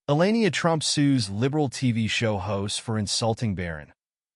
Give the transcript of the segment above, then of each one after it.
Melania Trump sues liberal TV show host for insulting Barron.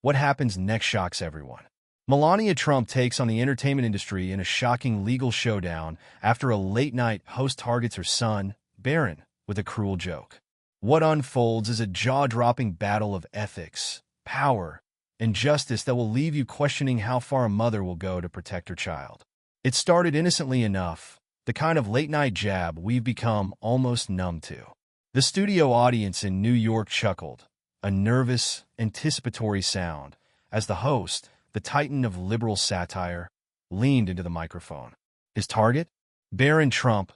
What happens next shocks everyone. Melania Trump takes on the entertainment industry in a shocking legal showdown after a late-night host targets her son, Barron, with a cruel joke. What unfolds is a jaw-dropping battle of ethics, power, and justice that will leave you questioning how far a mother will go to protect her child. It started innocently enough, the kind of late-night jab we've become almost numb to. The studio audience in New York chuckled, a nervous, anticipatory sound, as the host, the titan of liberal satire, leaned into the microphone. His target? Barron Trump,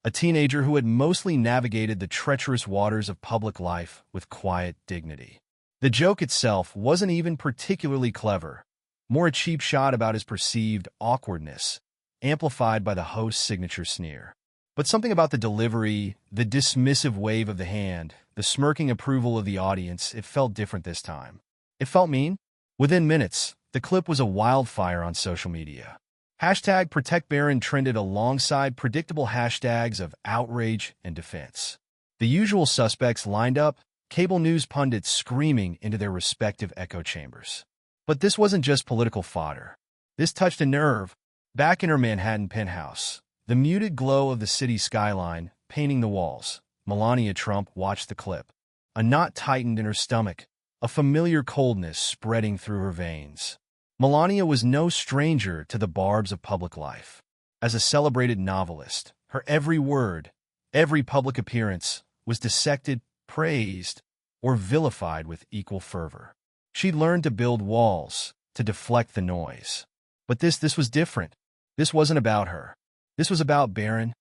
a teenager who had mostly navigated the treacherous waters of public life with quiet dignity. The joke itself wasn't even particularly clever, more a cheap shot about his perceived awkwardness, amplified by the host's signature sneer. But something about the delivery, the dismissive wave of the hand, the smirking approval of the audience, it felt different this time. It felt mean. Within minutes, the clip was a wildfire on social media. Hashtag #ProtectBarron trended alongside predictable hashtags of outrage and defense. The usual suspects lined up, cable news pundits screaming into their respective echo chambers. But this wasn't just political fodder. This touched a nerve. Back in her Manhattan penthouse, the muted glow of the city skyline painting the walls, Melania Trump watched the clip. A knot tightened in her stomach, a familiar coldness spreading through her veins. Melania was no stranger to the barbs of public life. As a celebrated novelist, her every word, every public appearance, was dissected, praised, or vilified with equal fervor. She'd learned to build walls, to deflect the noise. But this was different. This wasn't about her. This was about Barron,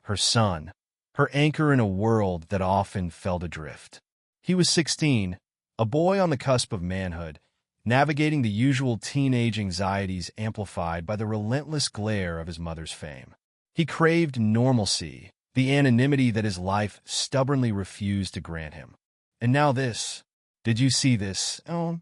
her son, her anchor in a world that often fell adrift. He was 16, a boy on the cusp of manhood, navigating the usual teenage anxieties amplified by the relentless glare of his mother's fame. He craved normalcy, the anonymity that his life stubbornly refused to grant him. And now this. Did you see this? Oh.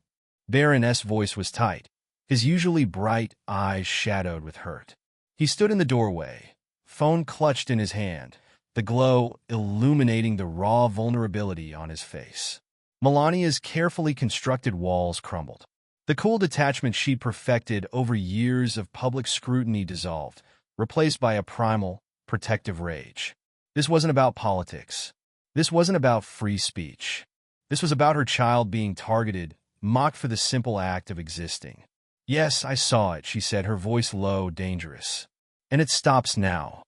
Barron's voice was tight, his usually bright eyes shadowed with hurt. He stood in the doorway, phone clutched in his hand, the glow illuminating the raw vulnerability on his face. Melania's carefully constructed walls crumbled. The cool detachment she'd perfected over years of public scrutiny dissolved, replaced by a primal, protective rage. This wasn't about politics. This wasn't about free speech. This was about her child being targeted, mocked for the simple act of existing. "Yes, I saw it," she said, her voice low, dangerous. "And it stops now."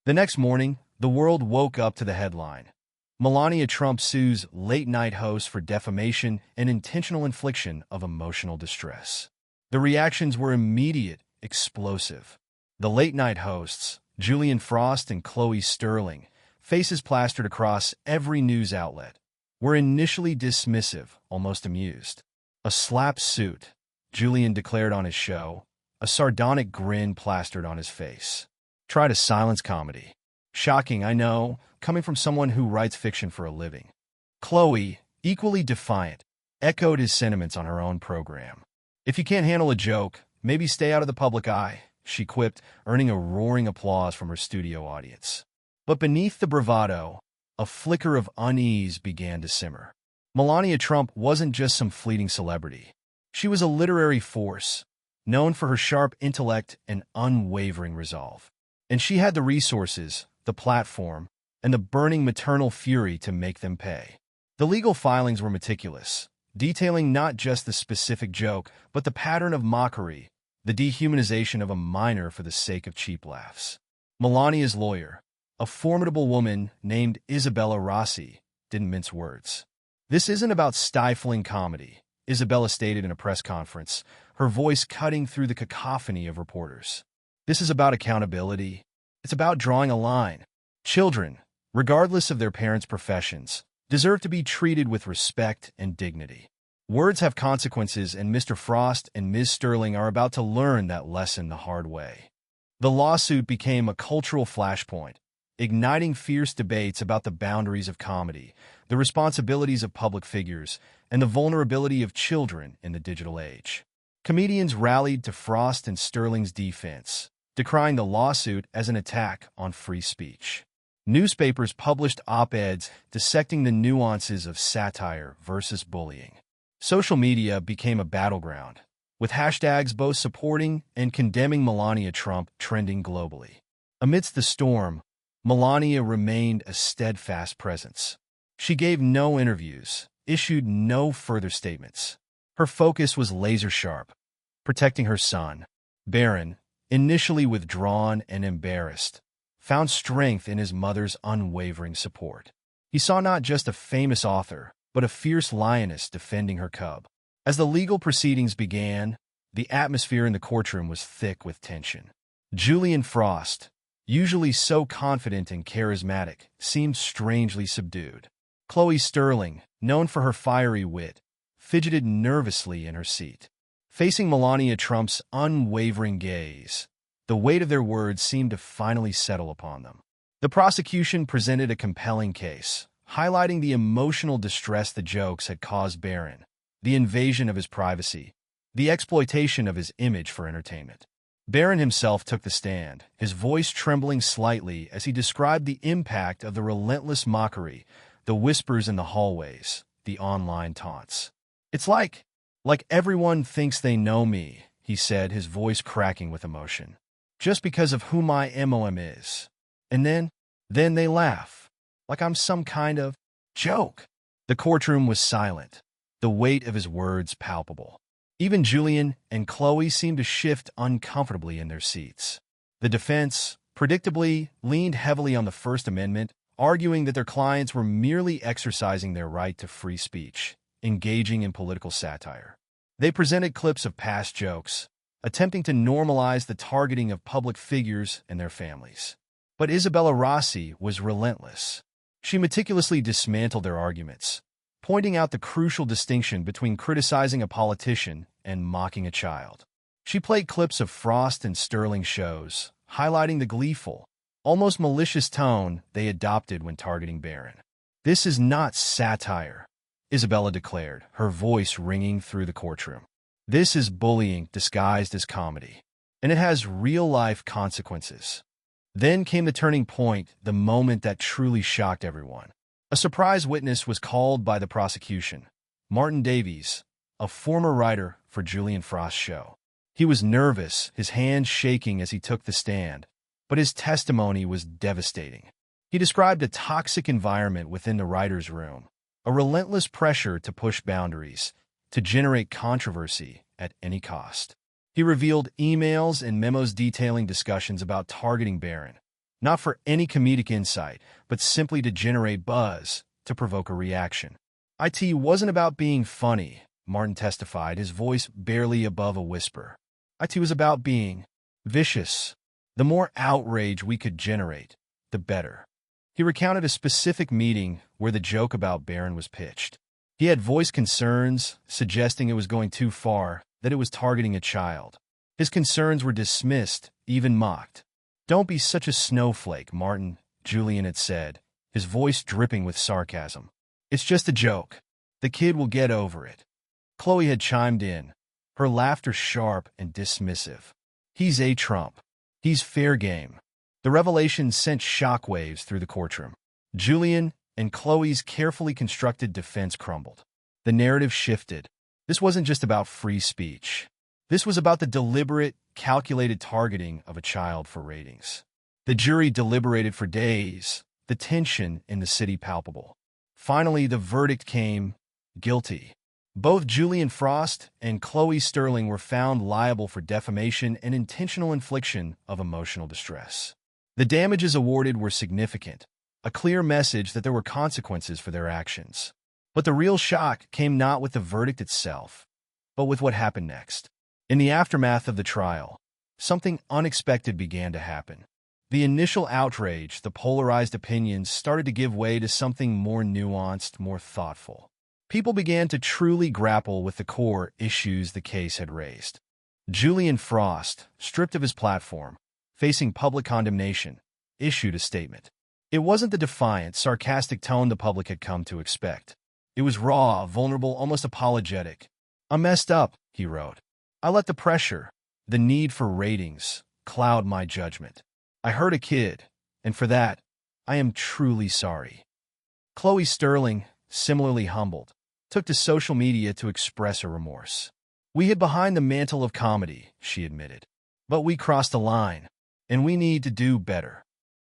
The next morning, the world woke up to the headline. Melania Trump sues late-night host for defamation and intentional infliction of emotional distress. The reactions were immediate, explosive. The late-night hosts, Julian Frost and Chloe Sterling, faces plastered across every news outlet, were initially dismissive, almost amused. "A slap suit," Julian declared on his show, a sardonic grin plastered on his face. "Try to silence comedy." Shocking, I know, coming from someone who writes fiction for a living. Chloe, equally defiant, echoed his sentiments on her own program. "If you can't handle a joke, maybe stay out of the public eye," she quipped, earning a roaring applause from her studio audience. But beneath the bravado, a flicker of unease began to simmer. Melania Trump wasn't just some fleeting celebrity. She was a literary force, known for her sharp intellect and unwavering resolve. And she had the resources, the platform, and the burning maternal fury to make them pay. The legal filings were meticulous, detailing not just the specific joke, but the pattern of mockery, the dehumanization of a minor for the sake of cheap laughs. Melania's lawyer, a formidable woman named Isabella Rossi, didn't mince words. "This isn't about stifling comedy," Isabella stated in a press conference, her voice cutting through the cacophony of reporters. "This is about accountability. It's about drawing a line. Children, regardless of their parents' professions, deserve to be treated with respect and dignity. Words have consequences, and Mr. Frost and Ms. Sterling are about to learn that lesson the hard way." The lawsuit became a cultural flashpoint, igniting fierce debates about the boundaries of comedy, the responsibilities of public figures, and the vulnerability of children in the digital age. Comedians rallied to Frost and Sterling's defense, decrying the lawsuit as an attack on free speech. Newspapers published op-eds dissecting the nuances of satire versus bullying. Social media became a battleground, with hashtags both supporting and condemning Melania Trump trending globally. Amidst the storm, Melania remained a steadfast presence. She gave no interviews, issued no further statements. Her focus was laser-sharp, protecting her son. Barron, initially withdrawn and embarrassed, found strength in his mother's unwavering support. He saw not just a famous author, but a fierce lioness defending her cub. As the legal proceedings began, the atmosphere in the courtroom was thick with tension. Julian Frost, usually so confident and charismatic, seemed strangely subdued. Chloe Sterling, known for her fiery wit, fidgeted nervously in her seat. Facing Melania Trump's unwavering gaze, the weight of their words seemed to finally settle upon them. The prosecution presented a compelling case, highlighting the emotional distress the jokes had caused Barron, the invasion of his privacy, the exploitation of his image for entertainment. Barron himself took the stand, his voice trembling slightly as he described the impact of the relentless mockery, the whispers in the hallways, the online taunts. "It's like everyone thinks they know me," he said, his voice cracking with emotion. "Just because of who my MOM is. And then they laugh, like I'm some kind of joke." The courtroom was silent, the weight of his words palpable. Even Julian and Chloe seemed to shift uncomfortably in their seats. The defense, predictably, leaned heavily on the First Amendment, arguing that their clients were merely exercising their right to free speech, engaging in political satire. They presented clips of past jokes, attempting to normalize the targeting of public figures and their families. But Isabella Rossi was relentless. She meticulously dismantled their arguments, pointing out the crucial distinction between criticizing a politician and mocking a child. She played clips of Frost and Sterling shows, highlighting the gleeful, almost malicious tone they adopted when targeting Barron. "This is not satire," Isabella declared, her voice ringing through the courtroom. "This is bullying disguised as comedy, and it has real-life consequences." Then came the turning point, the moment that truly shocked everyone. A surprise witness was called by the prosecution, Martin Davies, a former writer for Julian Frost's show. He was nervous, his hands shaking as he took the stand, but his testimony was devastating. He described a toxic environment within the writer's room, a relentless pressure to push boundaries, to generate controversy at any cost. He revealed emails and memos detailing discussions about targeting Barron, not for any comedic insight, but simply to generate buzz, to provoke a reaction. "It wasn't about being funny," Martin testified, his voice barely above a whisper. "It was about being vicious. The more outrage we could generate, the better." He recounted a specific meeting where the joke about Barron was pitched. He had voiced concerns, suggesting it was going too far, that it was targeting a child. His concerns were dismissed, even mocked. "Don't be such a snowflake, Martin," Julian had said, his voice dripping with sarcasm. "It's just a joke. The kid will get over it." Chloe had chimed in, her laughter sharp and dismissive. "He's a Trump. He's fair game." The revelation sent shockwaves through the courtroom. Julian and Chloe's carefully constructed defense crumbled. The narrative shifted. This wasn't just about free speech. This was about the deliberate, calculated targeting of a child for ratings. The jury deliberated for days, the tension in the city palpable. Finally, the verdict came: guilty. Both Julian Frost and Chloe Sterling were found liable for defamation and intentional infliction of emotional distress. The damages awarded were significant, a clear message that there were consequences for their actions. But the real shock came not with the verdict itself, but with what happened next. In the aftermath of the trial, something unexpected began to happen. The initial outrage, the polarized opinions, started to give way to something more nuanced, more thoughtful. People began to truly grapple with the core issues the case had raised. Julian Frost, stripped of his platform, facing public condemnation, issued a statement. It wasn't the defiant, sarcastic tone the public had come to expect. It was raw, vulnerable, almost apologetic. "I messed up," he wrote. "I let the pressure, the need for ratings, cloud my judgment. I hurt a kid, and for that, I am truly sorry. Chloe Sterling, similarly humbled, took to social media to express her remorse. We hid behind the mantle of comedy, she admitted. But we crossed a line, and we need to do better.